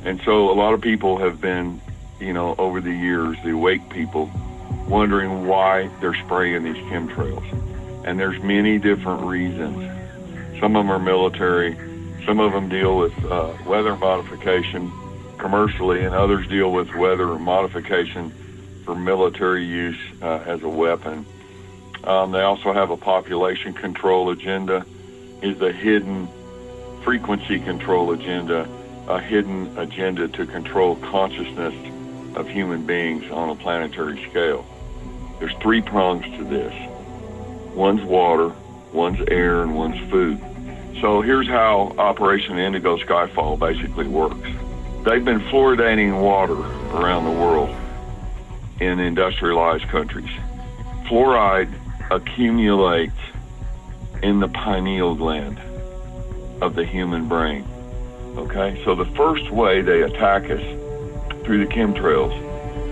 And so a lot of people have been, over the years, the awake people, wondering why they're spraying these chemtrails. And there's many different reasons. Some of them are military, some of them deal with weather modification commercially, and others deal with weather modification for military use as a weapon. They also have a population control agenda, is a hidden frequency control agenda, a hidden agenda to control consciousness of human beings on a planetary scale. There's 3 prongs to this. One's water, one's air, and one's food. So here's how Operation Indigo Skyfall basically works. They've been fluoridating water around the world in industrialized countries. Fluoride accumulates in the pineal gland of the human brain. Okay, so the first way they attack us through the chemtrails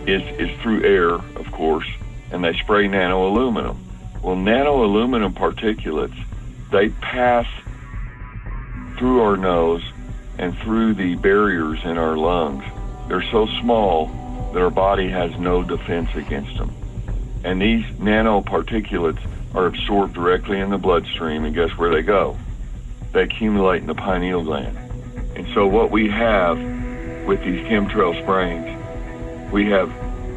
is through air, of course, and they spray nanoaluminum. Well, nanoaluminum particulates, they pass through our nose and through the barriers in our lungs. They're so small that our body has no defense against them. And these nanoparticulates are absorbed directly in the bloodstream, and guess where they go? They accumulate in the pineal gland. And so what we have with these chemtrail sprayings, we have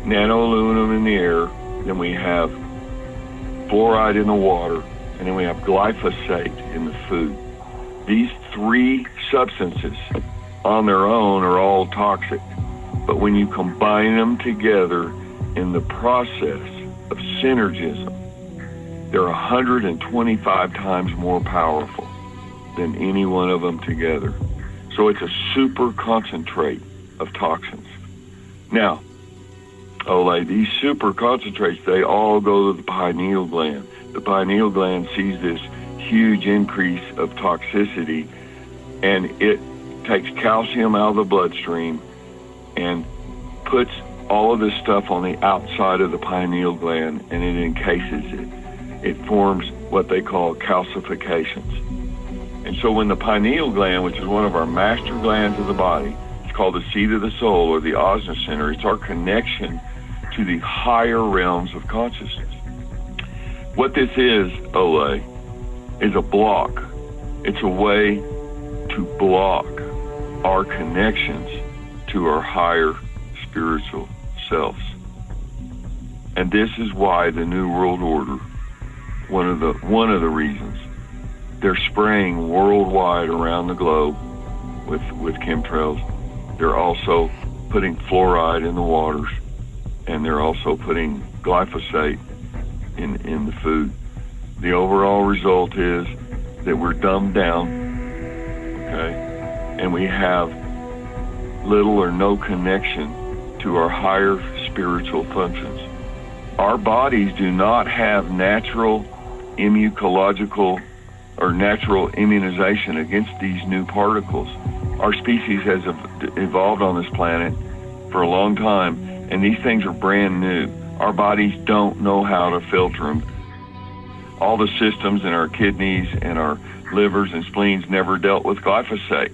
nanoaluminum in the air, then we have fluoride in the water, and then we have glyphosate in the food. These 3 substances on their own are all toxic, but when you combine them together in the process of synergism, they're 125 times more powerful than any one of them together. So it's a super concentrate of toxins. Now, Ole, these super concentrates, they all go to the pineal gland. The pineal gland sees this huge increase of toxicity, and it takes calcium out of the bloodstream and puts all of this stuff on the outside of the pineal gland, and it encases it. It forms what they call calcifications. And so when the pineal gland, which is one of our master glands of the body, it's called the seat of the soul, or the Ajna center, it's our connection to the higher realms of consciousness. What this is, Ole, is a block. It's a way to block our connections to our higher spiritual selves. And this is why the New World Order, one of the reasons, they're spraying worldwide around the globe with chemtrails. They're also putting fluoride in the waters, and they're also putting glyphosate in the food. The overall result is that we're dumbed down, okay, and we have little or no connection to our higher spiritual functions. Our bodies do not have natural immunological or natural immunization against these new particles. Our species has evolved on this planet for a long time, and these things are brand new. Our bodies don't know how to filter them. All the systems in our kidneys and our livers and spleens never dealt with glyphosate.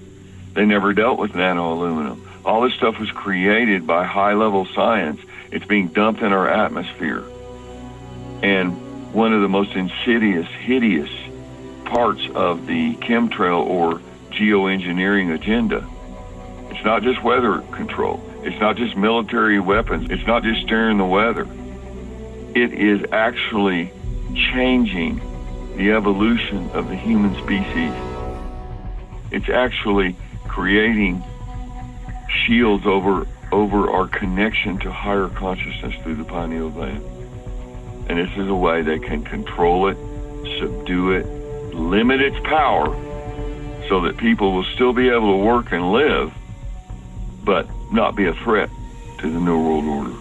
They never dealt with nanoaluminum. All this stuff was created by high-level science. It's being dumped in our atmosphere. And one of the most insidious, hideous parts of the chemtrail or geoengineering agenda, it's not just weather control. It's not just military weapons. It's not just steering the weather. It is actually changing the evolution of the human species. It's actually creating shields over our connection to higher consciousness through the pineal gland. And this is a way they can control it, subdue it, limit its power so that people will still be able to work and live, but not be a threat to the New World Order.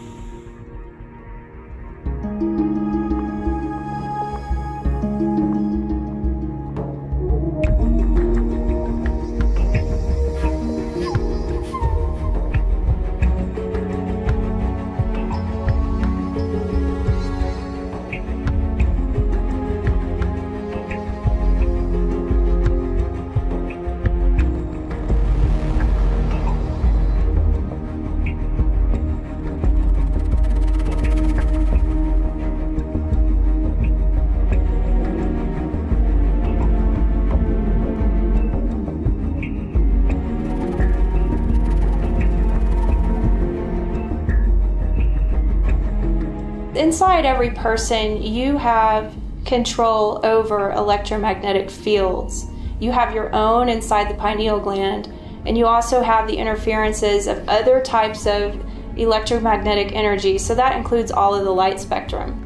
inside every person, you have control over electromagnetic fields. You have your own inside the pineal gland, and you also have the interferences of other types of electromagnetic energy, so that includes all of the light spectrum.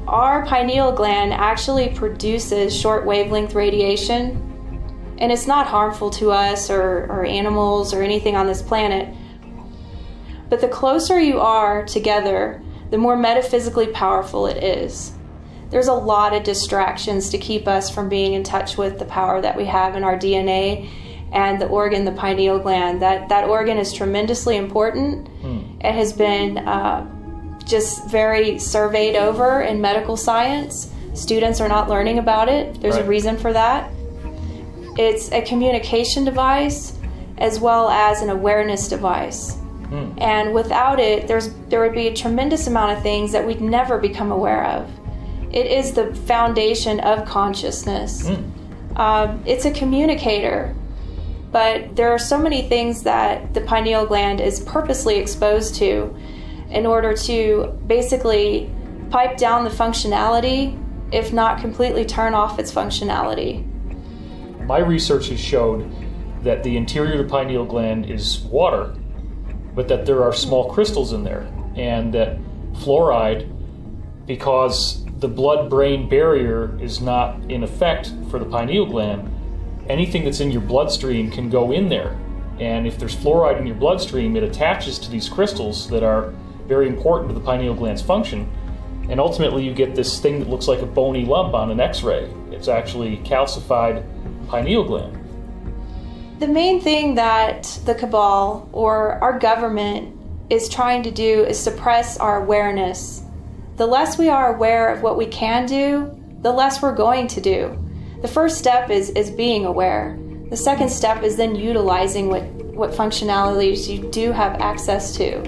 Our pineal gland actually produces short wavelength radiation, and it's not harmful to us or animals or anything on this planet. But the closer you are together, the more metaphysically powerful it is. There's a lot of distractions to keep us from being in touch with the power that we have in our DNA and the organ, the pineal gland. That organ is tremendously important. It has been just very surveyed over in medical science. Students are not learning about it. There's a reason for that. It's a communication device as well as an awareness device. And without it, there would be a tremendous amount of things that we'd never become aware of. It is the foundation of consciousness. It's a communicator, but there are so many things that the pineal gland is purposely exposed to in order to basically pipe down the functionality, if not completely turn off its functionality. My research has showed that the interior of the pineal gland is water, but that there are small crystals in there, and that fluoride, because the blood-brain barrier is not in effect for the pineal gland, anything that's in your bloodstream can go in there. And if there's fluoride in your bloodstream, it attaches to these crystals that are very important to the pineal gland's function, and ultimately you get this thing that looks like a bony lump on an X-ray. It's actually calcified pineal gland. The main thing that the cabal or our government is trying to do is suppress our awareness. The less we are aware of what we can do, the less we're going to do. The first step is being aware. The second step is then utilizing what functionalities you do have access to.